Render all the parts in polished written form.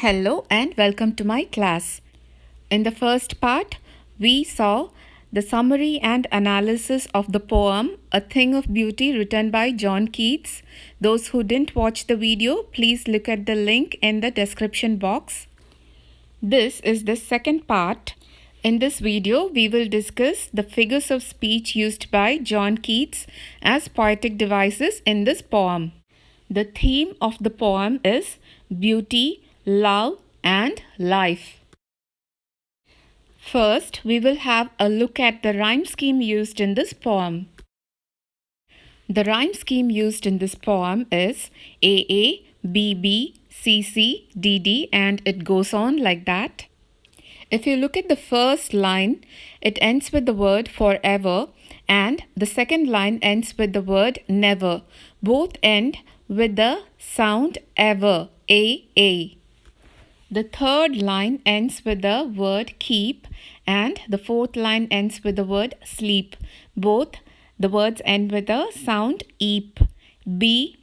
Hello and welcome to my class. In the first part, we saw the summary and analysis of the poem A Thing of Beauty written by John Keats. Those who didn't watch the video, please look at the link in the description box. This is the second part. In this video, we will discuss the figures of speech used by John Keats as poetic devices in this poem. The theme of the poem is beauty, love, and life. First, we will have a look at the rhyme scheme used in this poem. The rhyme scheme used in this poem is AA, BB, CC, DD, and it goes on like that. If you look at the first line, it ends with the word forever, and the second line ends with the word never. Both end with the sound ever, A. The third line ends with the word keep, and the fourth line ends with the word sleep. Both the words end with the sound eep, B.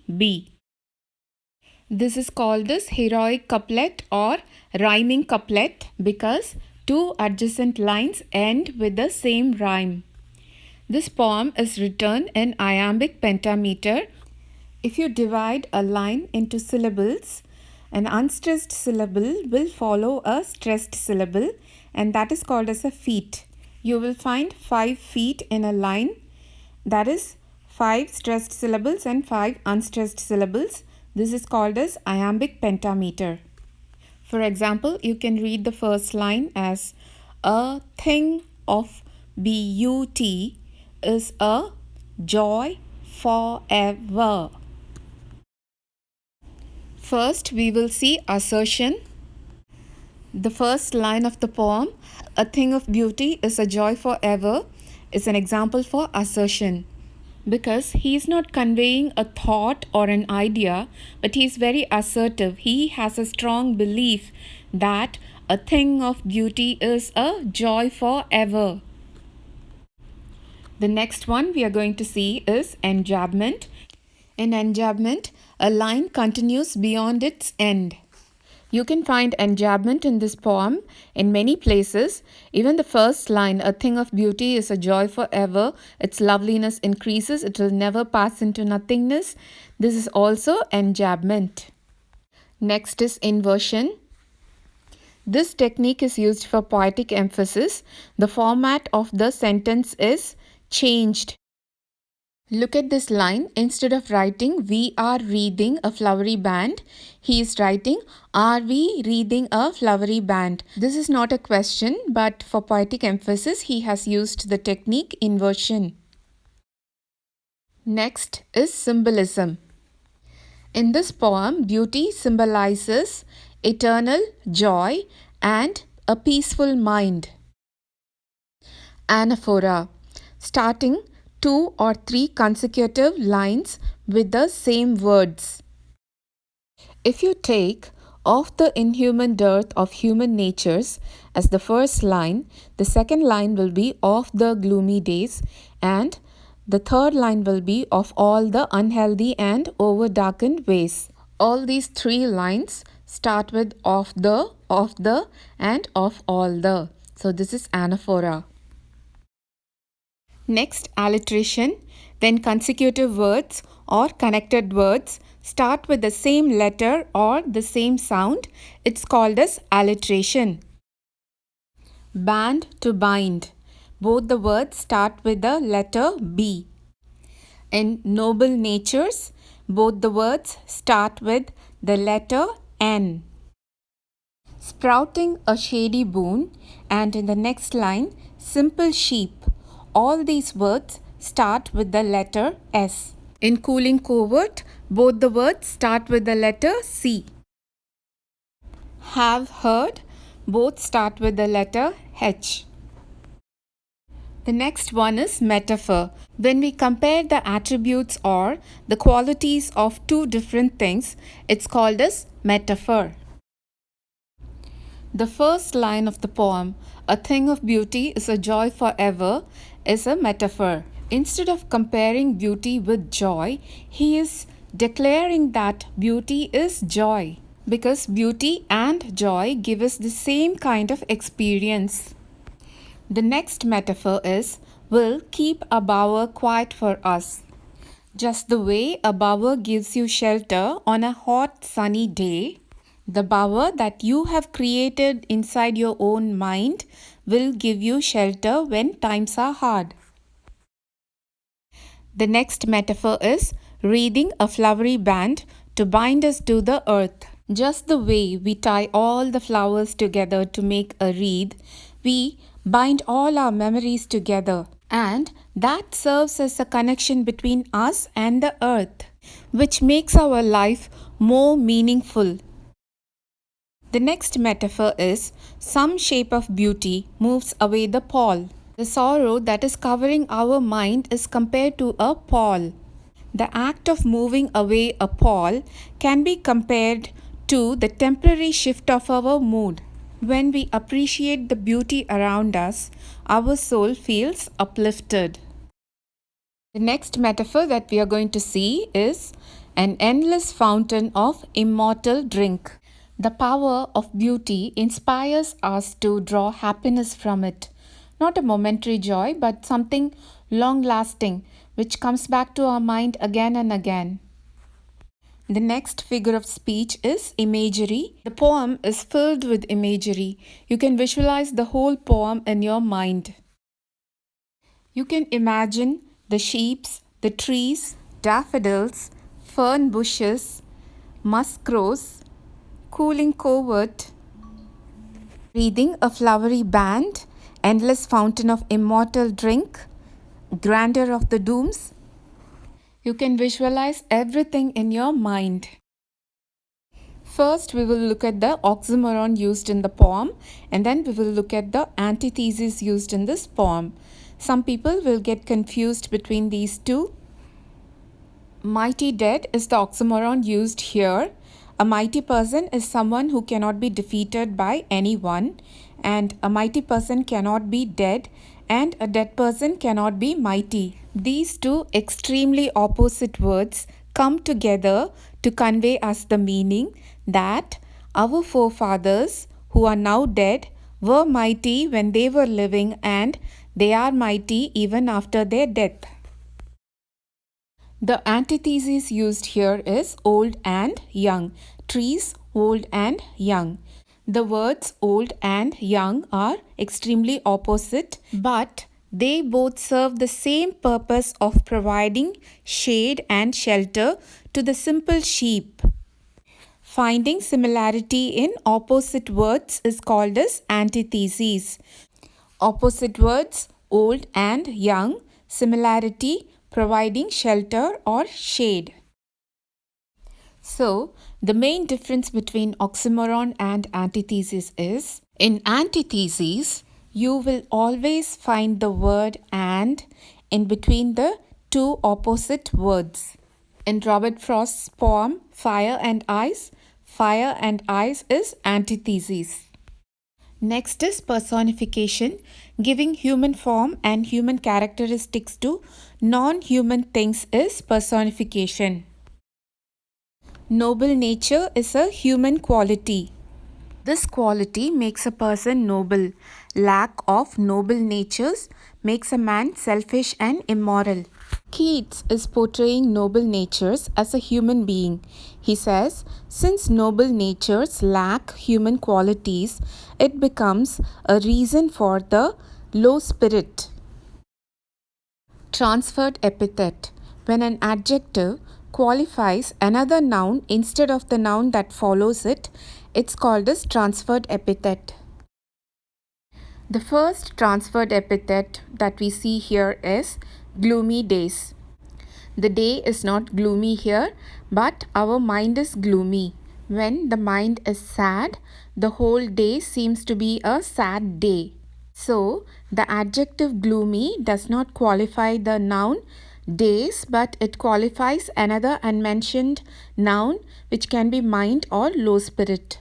This is called as heroic couplet or rhyming couplet because two adjacent lines end with the same rhyme. This poem is written in iambic pentameter. If you divide a line into syllables, an unstressed syllable will follow a stressed syllable, and that is called as a feet. You will find 5 feet in a line, that is 5 stressed syllables and 5 unstressed syllables. This is called as iambic pentameter. For example, you can read the first line as a thing of beauty is a joy forever. First, we will see assertion. The first line of the poem, a thing of beauty is a joy forever, is an example for assertion. Because he is not conveying a thought or an idea, but he is very assertive. He has a strong belief that a thing of beauty is a joy forever. The next one we are going to see is enjambment. In enjambment, a line continues beyond its end. You can find enjambment in this poem in many places. Even the first line, a thing of beauty is a joy forever, its loveliness increases, it will never pass into nothingness. This is also enjambment. Next is inversion. This technique is used for poetic emphasis. The format of the sentence is changed. Look at this line. Instead of writing, we are reading a flowery band, he is writing, are we reading a flowery band? This is not a question, but for poetic emphasis, he has used the technique inversion. Next is symbolism. In this poem, beauty symbolizes eternal joy and a peaceful mind. Anaphora. Starting 2 or 3 consecutive lines with the same words. If you take of the inhuman dearth of human natures as the first line, the second line will be of the gloomy days, and the third line will be of all the unhealthy and over-darkened ways. All these 3 lines start with of the, and of all the. So this is anaphora. Next, alliteration. When consecutive words or connected words start with the same letter or the same sound, it's called as alliteration. Band to bind. Both the words start with the letter B. In noble natures, both the words start with the letter N. Sprouting a shady boon, and in the next line, simple sheep. All these words start with the letter S. In cooling covert, both the words start with the letter C. Have heard, both start with the letter H. The next one is metaphor. When we compare the attributes or the qualities of 2 different things, it's called as metaphor. The first line of the poem, a thing of beauty is a joy forever, is a metaphor. Instead of comparing beauty with joy, he is declaring that beauty is joy. because beauty and joy give us the same kind of experience. The next metaphor is, will keep a bower quiet for us. Just the way a bower gives you shelter on a hot sunny day, the bower that you have created inside your own mind will give you shelter when times are hard. The next metaphor is wreathing a flowery band to bind us to the earth. Just the way we tie all the flowers together to make a wreath, we bind all our memories together, and that serves as a connection between us and the earth, which makes our life more meaningful. The next metaphor is, some shape of beauty moves away the pall. The sorrow that is covering our mind is compared to a pall. The act of moving away a pall can be compared to the temporary shift of our mood. When we appreciate the beauty around us, our soul feels uplifted. The next metaphor that we are going to see is an endless fountain of immortal drink. The power of beauty inspires us to draw happiness from it. Not a momentary joy, but something long-lasting, which comes back to our mind again and again. The next figure of speech is imagery. The poem is filled with imagery. You can visualize the whole poem in your mind. You can imagine the sheeps, the trees, daffodils, fern bushes, musk rose, cooling covert, breathing a flowery band, endless fountain of immortal drink, grandeur of the dooms. You can visualize everything in your mind. First, we will look at the oxymoron used in the poem, and then we will look at the antithesis used in this poem. Some people will get confused between these two. Mighty dead is the oxymoron used here. A mighty person is someone who cannot be defeated by anyone, and a mighty person cannot be dead, and a dead person cannot be mighty. These two extremely opposite words come together to convey us the meaning that our forefathers who are now dead were mighty when they were living, and they are mighty even after their death. The antithesis used here is old and young. Trees, old and young. The words old and young are extremely opposite, but they both serve the same purpose of providing shade and shelter to the simple sheep. Finding similarity in opposite words is called as antithesis. Opposite words, old and young, similarity, providing shelter or shade. So, the main difference between oxymoron and antithesis is, in antithesis, you will always find the word and in between the two opposite words. In Robert Frost's poem Fire and Ice is antithesis. Next is personification, giving human form and human characteristics to non-human things is personification. Noble nature is a human quality. This quality makes a person noble. Lack of noble natures makes a man selfish and immoral. Keats is portraying noble natures as a human being. He says, since noble natures lack human qualities, it becomes a reason for the low spirit. Transferred epithet. When an adjective qualifies another noun instead of the noun that follows it, it's called as transferred epithet. The first transferred epithet that we see here is gloomy days. The day is not gloomy here, but our mind is gloomy. When the mind is sad, the whole day seems to be a sad day. So, the adjective gloomy does not qualify the noun days, but it qualifies another unmentioned noun which can be mind or low spirit.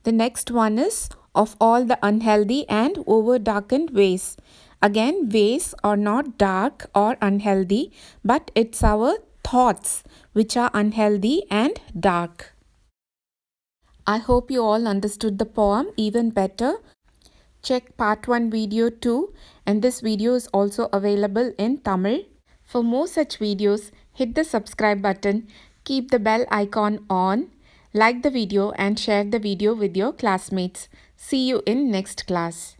The next one is of all the unhealthy and over-darkened ways. Again, ways are not dark or unhealthy, but it's our thoughts which are unhealthy and dark. I hope you all understood the poem even better. Check part 1 video too, and this video is also available in Tamil. For more such videos, hit the subscribe button, keep the bell icon on, like the video and share the video with your classmates. See you in next class.